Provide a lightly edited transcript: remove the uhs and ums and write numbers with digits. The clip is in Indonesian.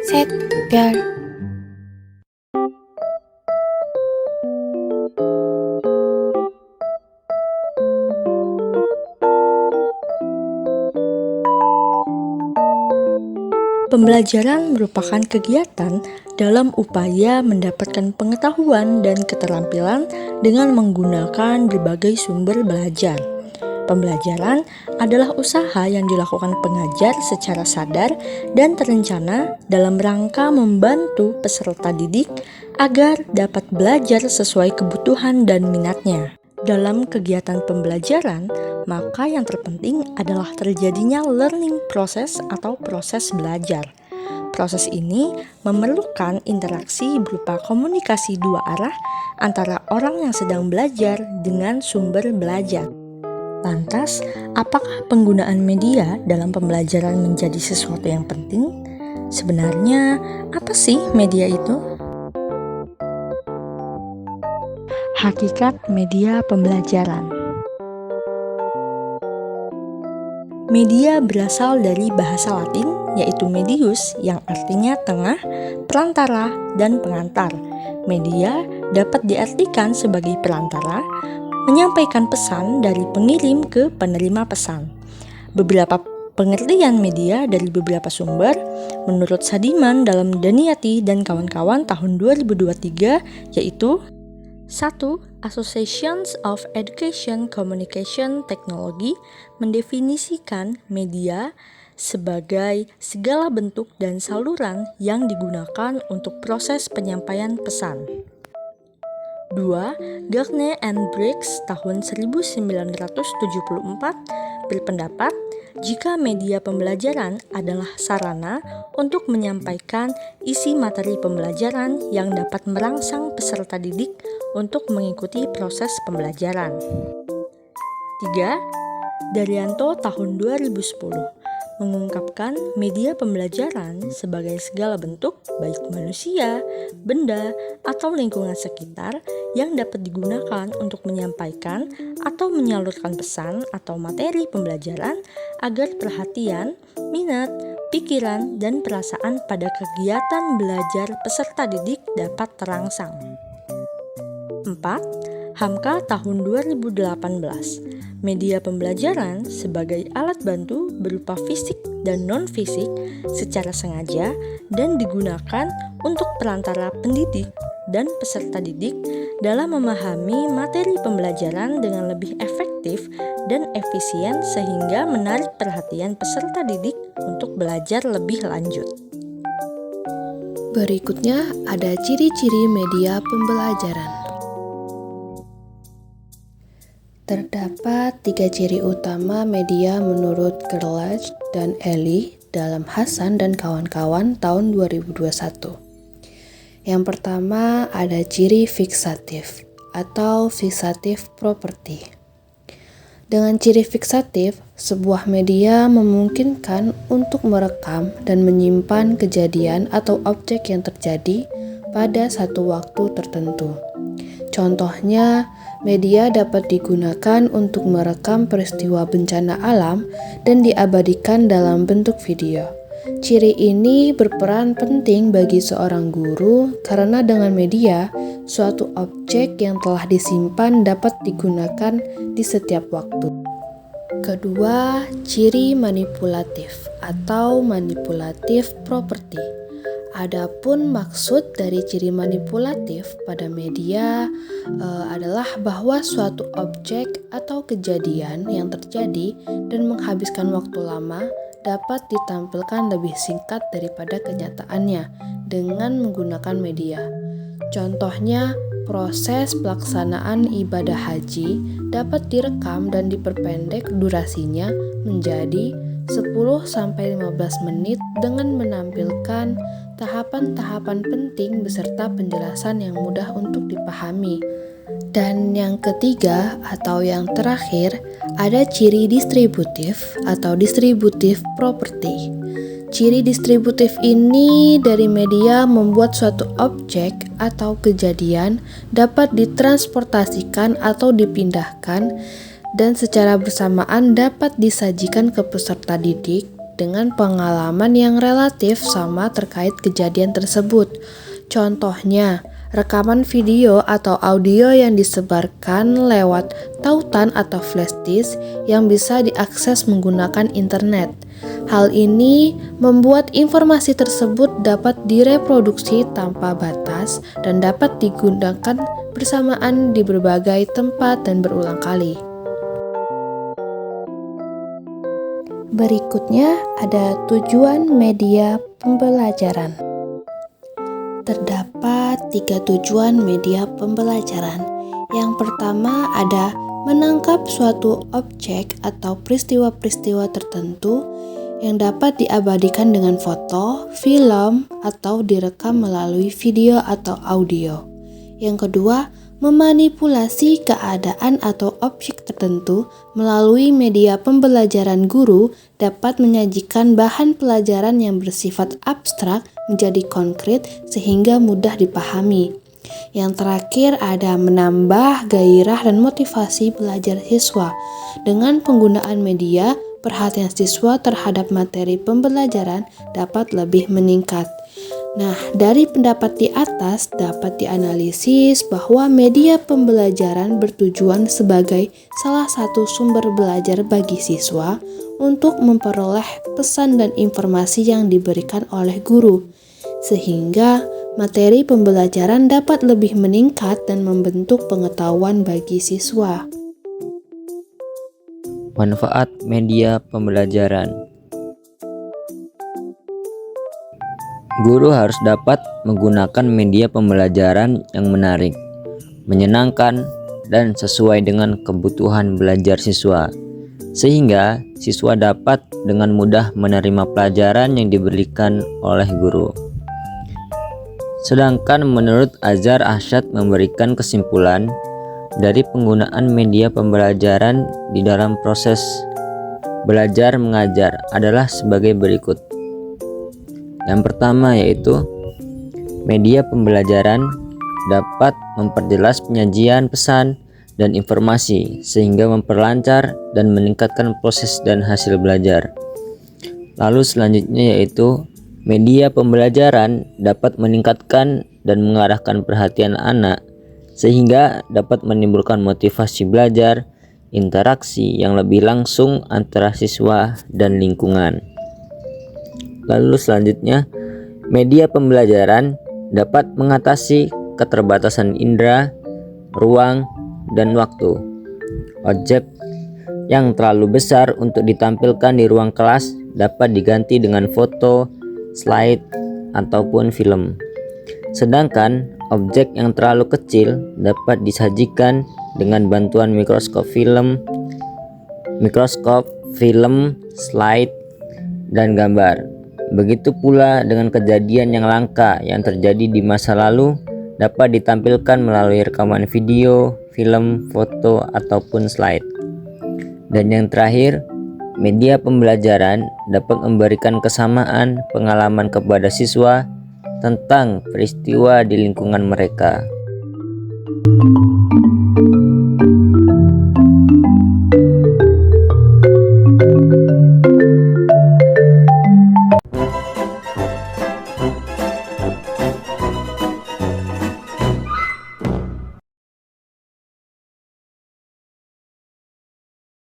셋, 별. Pembelajaran merupakan kegiatan dalam upaya mendapatkan pengetahuan dan keterampilan dengan menggunakan berbagai sumber belajar. Pembelajaran adalah usaha yang dilakukan pengajar secara sadar dan terencana dalam rangka membantu peserta didik agar dapat belajar sesuai kebutuhan dan minatnya. Dalam kegiatan pembelajaran, maka yang terpenting adalah terjadinya learning process atau proses belajar. Proses ini memerlukan interaksi berupa komunikasi dua arah antara orang yang sedang belajar dengan sumber belajar. Lantas, apakah penggunaan media dalam pembelajaran menjadi sesuatu yang penting? Sebenarnya, apa sih media itu? Hakikat media pembelajaran. Media berasal dari bahasa Latin, yaitu medius, yang artinya tengah, perantara, dan pengantar. Media dapat diartikan sebagai perantara, menyampaikan pesan dari pengirim ke penerima pesan. Beberapa pengertian media dari beberapa sumber, menurut Sadiman dalam Daniati dan kawan-kawan tahun 2023, yaitu 1. Associations of Education Communication Technology mendefinisikan media sebagai segala bentuk dan saluran yang digunakan untuk proses penyampaian pesan. 2. Gagne and Briggs tahun 1974 berpendapat jika media pembelajaran adalah sarana untuk menyampaikan isi materi pembelajaran yang dapat merangsang peserta didik untuk mengikuti proses pembelajaran. 3. Daryanto tahun 2010 mengungkapkan media pembelajaran sebagai segala bentuk, baik manusia, benda, atau lingkungan sekitar yang dapat digunakan untuk menyampaikan atau menyalurkan pesan atau materi pembelajaran agar perhatian, minat, pikiran, dan perasaan pada kegiatan belajar peserta didik dapat terangsang. 4. Hamka tahun 2018 media pembelajaran sebagai alat bantu berupa fisik dan non-fisik secara sengaja dan digunakan untuk perantara pendidik dan peserta didik dalam memahami materi pembelajaran dengan lebih efektif dan efisien sehingga menarik perhatian peserta didik untuk belajar lebih lanjut. Berikutnya ada ciri-ciri media pembelajaran. Terdapat 3 ciri utama media menurut Gerlach dan Eli dalam Hasan dan kawan-kawan tahun 2021. Yang pertama ada ciri fiksatif atau fixative property. Dengan ciri fiksatif, sebuah media memungkinkan untuk merekam dan menyimpan kejadian atau objek yang terjadi pada satu waktu tertentu. Contohnya, media dapat digunakan untuk merekam peristiwa bencana alam dan diabadikan dalam bentuk video. Ciri ini berperan penting bagi seorang guru karena dengan media, suatu objek yang telah disimpan dapat digunakan di setiap waktu. Kedua, ciri manipulatif atau manipulative property. Adapun maksud dari ciri manipulatif pada media adalah bahwa suatu objek atau kejadian yang terjadi dan menghabiskan waktu lama dapat ditampilkan lebih singkat daripada kenyataannya dengan menggunakan media. Contohnya, proses pelaksanaan ibadah haji dapat direkam dan diperpendek durasinya menjadi 10-15 menit dengan menampilkan tahapan-tahapan penting beserta penjelasan yang mudah untuk dipahami. Dan yang ketiga atau yang terakhir ada ciri distributif atau distributive property. Ciri distributif ini dari media membuat suatu objek atau kejadian dapat ditransportasikan atau dipindahkan dan secara bersamaan dapat disajikan ke peserta didik dengan pengalaman yang relatif sama terkait kejadian tersebut. Contohnya, rekaman video atau audio yang disebarkan lewat tautan atau flash disk yang bisa diakses menggunakan internet. Hal ini membuat informasi tersebut dapat direproduksi tanpa batas dan dapat digunakan bersamaan di berbagai tempat dan berulang kali. Berikutnya ada tujuan media pembelajaran. Terdapat 3 tujuan media pembelajaran. Yang pertama ada menangkap suatu objek atau peristiwa-peristiwa tertentu yang dapat diabadikan dengan foto, film, atau direkam melalui video atau audio. Yang kedua, memanipulasi keadaan atau objek tertentu melalui media pembelajaran. Guru dapat menyajikan bahan pelajaran yang bersifat abstrak menjadi konkret sehingga mudah dipahami. Yang terakhir ada menambah gairah dan motivasi belajar siswa. Dengan penggunaan media, perhatian siswa terhadap materi pembelajaran dapat lebih meningkat. Nah, dari pendapat di atas dapat dianalisis bahwa media pembelajaran bertujuan sebagai salah satu sumber belajar bagi siswa untuk memperoleh pesan dan informasi yang diberikan oleh guru, sehingga materi pembelajaran dapat lebih meningkat dan membentuk pengetahuan bagi siswa. Manfaat media pembelajaran. Guru harus dapat menggunakan media pembelajaran yang menarik, menyenangkan, dan sesuai dengan kebutuhan belajar siswa, sehingga siswa dapat dengan mudah menerima pelajaran yang diberikan oleh guru. Sedangkan menurut Azhar Arsyad memberikan kesimpulan dari penggunaan media pembelajaran di dalam proses belajar mengajar adalah sebagai berikut. Yang pertama yaitu media pembelajaran dapat memperjelas penyajian pesan dan informasi sehingga memperlancar dan meningkatkan proses dan hasil belajar. Lalu selanjutnya yaitu media pembelajaran dapat meningkatkan dan mengarahkan perhatian anak sehingga dapat menimbulkan motivasi belajar, interaksi yang lebih langsung antara siswa dan lingkungan. Lalu selanjutnya, media pembelajaran dapat mengatasi keterbatasan indera, ruang, dan waktu. Objek yang terlalu besar untuk ditampilkan di ruang kelas dapat diganti dengan foto, slide, ataupun film. Sedangkan objek yang terlalu kecil dapat disajikan dengan bantuan mikroskop film, slide, dan gambar. Begitu pula dengan kejadian yang langka yang terjadi di masa lalu dapat ditampilkan melalui rekaman video, film, foto, ataupun slide. Dan yang terakhir, media pembelajaran dapat memberikan kesamaan pengalaman kepada siswa tentang peristiwa di lingkungan mereka.